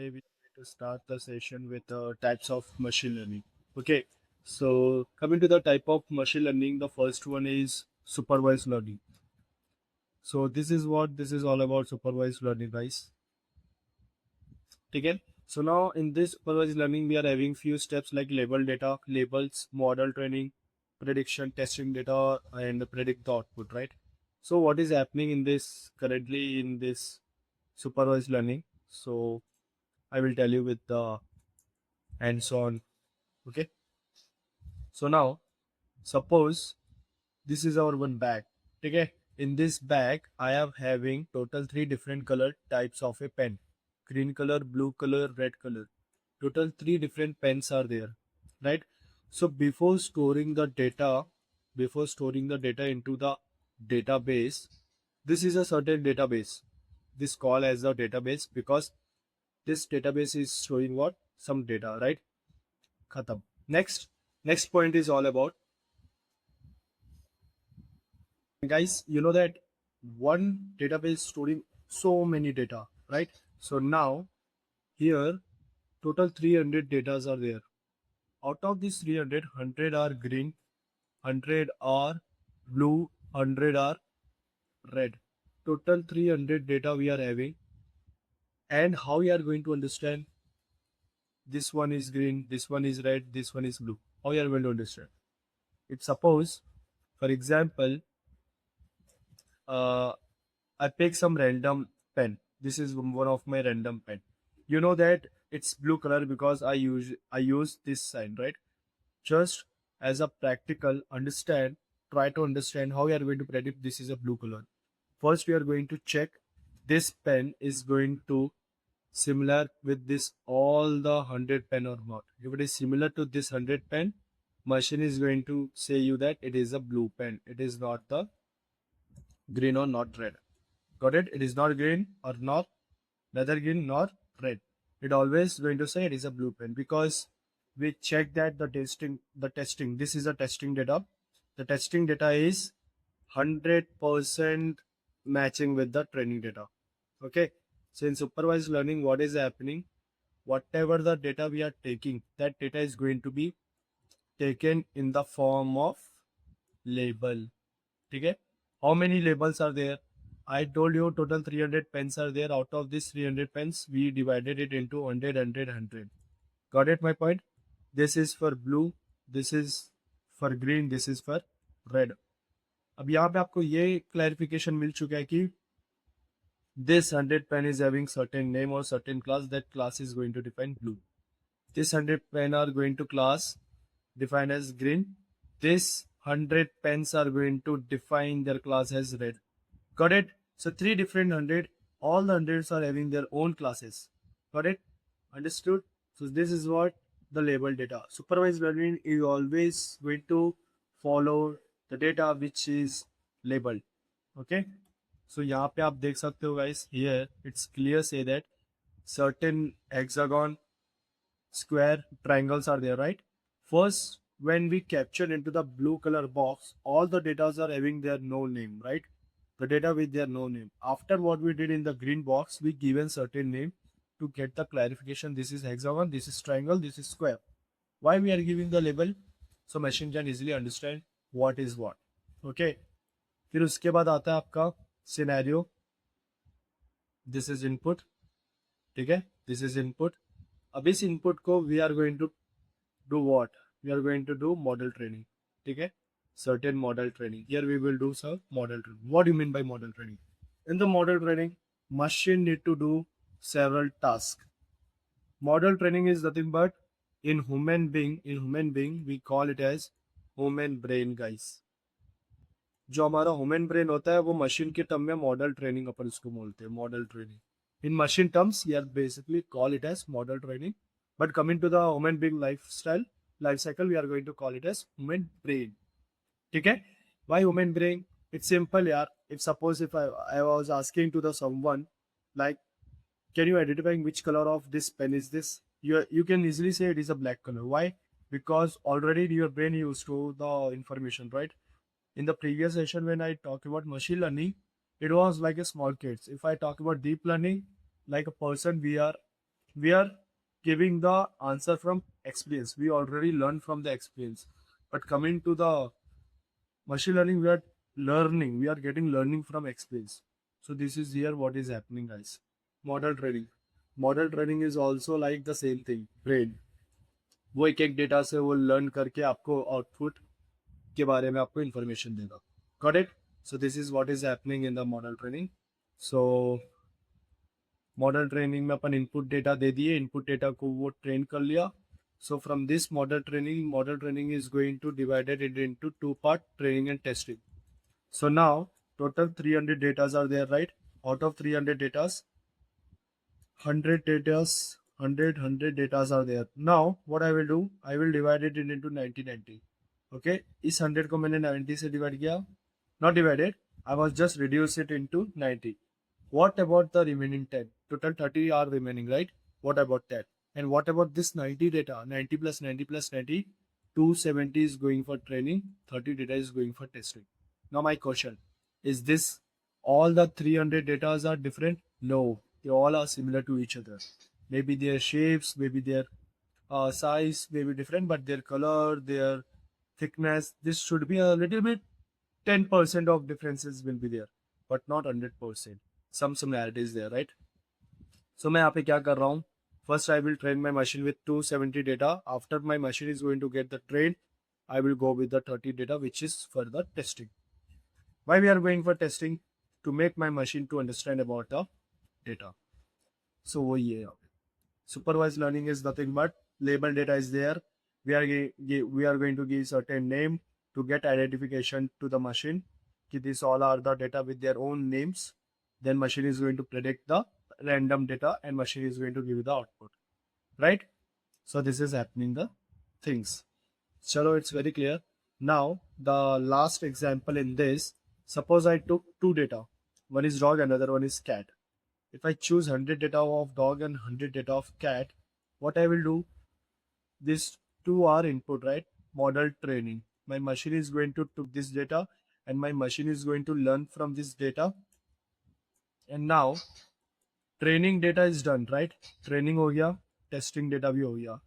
today we are going to start the session with types of machine learning. Okay, so coming to the type of machine learning, the first one is supervised learning. So this is what this is all about, supervised learning, guys. Okay, so now in this supervised learning, we are having few steps like label data, labels, model training, prediction, testing data, and predict the output, right? So what is happening in this currently in this supervised learning? So I will tell you with the hands-on. Okay. So now suppose this is our one bag. Okay. In this bag, I am having total three different color types of a pen. Green color, blue color, red color. Total three different pens are there. Right. So before storing the data into the database, this is a certain database. This call as the database because this database is showing what? Some data, right? Khatam. Next point is all about, guys, you know that one database storing so many data, right? So now here total 300 datas are there. Out of these 300, 100 are green, 100 are blue, 100 are red. Total 300 data we are having. And how we are going to understand this one is green, this one is red, this one is blue? How you are going to understand? It suppose, for example, uh, I pick some random pen. This is one of my random pen. You know that it's blue color because I use this sign, right? Just as a practical understand, try to understand how we are going to predict this is a blue color. First, we are going to check this pen is going to similar with this all the 100 pen or not. If it is similar to this 100 pen, machine is going to say you that it is a blue pen. It is not the green or not red. Got it? It is not green or not neither green nor red. It always going to say it is a blue pen because we check that the testing this is a testing data. The testing data is 100% matching with the training data. Okay. So in supervised learning, what is happening? Whatever the data we are taking, that data is going to be taken in the form of label. Okay. How many labels are there? I told you total 300 pens are there. Out of these 300 pens, we divided it into 100, 100, 100. Got it my point? This is for blue, this is for green, this is for red. अब यहाँ पे आपको ये clarification मिल चुका है कि this 100 pen is having certain name or certain class. That class is going to define blue. This 100 pen are going to class defined as green. This 100 pens are going to define their class as red. Got it? So three different 100. All the hundreds are having their own classes. Got it? Understood? So this is what the label data. Supervised learning is always going to follow the data which is labeled. Okay? So यहाँ पे आप देख सकते हो guys, here it's clear say that certain hexagon, square, triangles are there, right? First, when we capture into the blue color box, all the data are having their no name, right? The data with their no name. After what we did in the green box, we given certain name to get the clarification. This is hexagon, this is triangle, this is square. Why we are giving the label? So machine can easily understand what is what. Okay. फिर उसके बाद आता है आपका scenario. This is input. ठीक है, this is input. अब इस इनपुट को we are going to do what? We are going to do model training. ठीक है, certain model training. Here we will do some model training. What do you mean by model training? In the model training, machine need to do several tasks. Model training is nothing but in human being we call it as human brain, guys. जो हमारा human brain होता है वो machine के term में model training अपन इसको बोलते हैं, model training. In machine terms we are basically call it as model training. But coming to the human being life cycle we are going to call it as human brain. ठीक है. Why human brain? It's simple यार. If suppose if I was asking to the someone like, can you identify which color of this pen is this? You can easily say it is a black color. Why? Because already your brain used to the information, right? In the previous session when I talked about machine learning, it was like a small kids. If I talk about deep learning, like a person, we are we are giving the answer from experience. We already learned from the experience. But coming to the machine learning, we are getting learning from experience. So this is here what is happening, guys. Model training. Model training is also like the same thing. Brain. वो एक एक data से वो learn करके आपको output के बारे में आपको इन्फॉर्मेशन देगा. Got it? So this is what is happening in the model training. So model training में अपन इनपुट डेटा दे दिए, इनपुट डेटा को वो ट्रेन कर लिया. So from this model training is going two divided it into two part, training and testing. So now total 300 datas are there, right? Out of 300 datas, 100 datas, 100 datas are there. Now what I will do, I will divide it into 90. Okay, इस 100 को मैंने 90 से divide किया, not divided, I was just reduce it into 90. What about the remaining 10? Total 30 are remaining, right? What about that? And what about this 90 data? 90 plus 90 plus 90, 270 is going for training, 30 data is going for testing. Now my question, is this all the 300 data are different? No, they all are similar to each other. Maybe their shapes, maybe their size may be different, but their color, their thickness, this should be a little bit 10% of differences will be there, but not 100%. Some similarities there, right? So मैं यहाँ पे क्या कर रहा हूँ? First I will train my machine with 270 data. After my machine is going to get the train, I will go with the 30 data, which is for the testing. Why we are going for testing? To make my machine to understand about the data. So वही है यहाँ पे. Supervised learning is nothing but label data is there. We are going to give certain name to get identification to the machine. कि these all are the data with their own names. Then machine is going to predict the random data and machine is going to give you the output. Right? So this is happening the things. Chalo, it's very clear. Now the last example in this. Suppose I took two data. One is dog, another one is cat. If I choose 100 data of dog and 100 data of cat, what I will do, these two are input, right? Model training. My machine is going to take this data and my machine is going to learn from this data. And now training data is done, right? Training हो गया, testing data भी हो गया.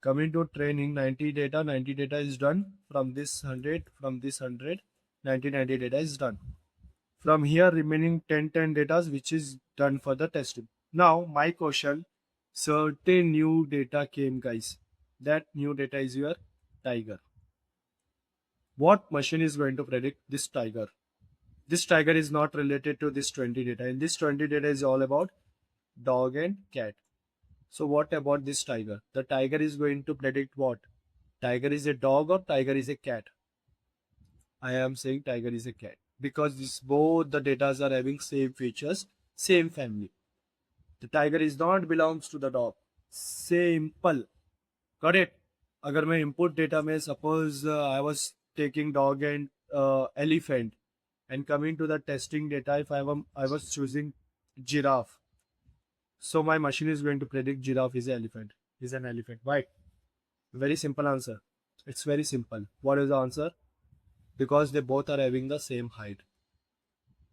Coming to training, 90 data is done. From this 100, 90 data is done. From here remaining 10 data which is done for the testing. Now my question, certain new data came, guys. That new data is your tiger. What machine is going to predict this tiger? This tiger is not related to this 20 data. And this 20 data is all about dog and cat. So what about this tiger? The tiger is going to predict what? Tiger is a dog or tiger is a cat? I am saying tiger is a cat because this both the data are having same features, same family. The tiger is not belongs to the dog. Simple. Got it? अगर मैं input data में suppose I was taking dog and elephant and coming to the testing data, if I was choosing giraffe, so my machine is going to predict giraffe is an elephant. Is an elephant. Why? Very simple answer. It's very simple. What is the answer? Because they both are having the same height.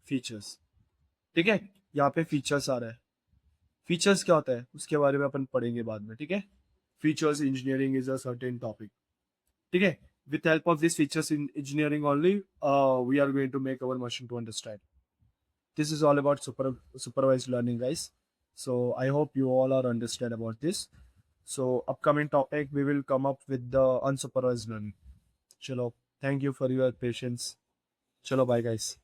Features. ठीक है, यहाँ पे features आ रहा है. Features क्या होता है उसके बारे में अपन पढ़ेंगे बाद में. ठीक है, features engineering is a certain topic. ठीक है, with help of these features in engineering only, we are going to make our machine to understand. This is all about supervised learning, guys. So I hope you all are understand about this. So upcoming topic we will come up with the unsupervised learning. Chalo, thank you for your patience. Chalo, bye guys.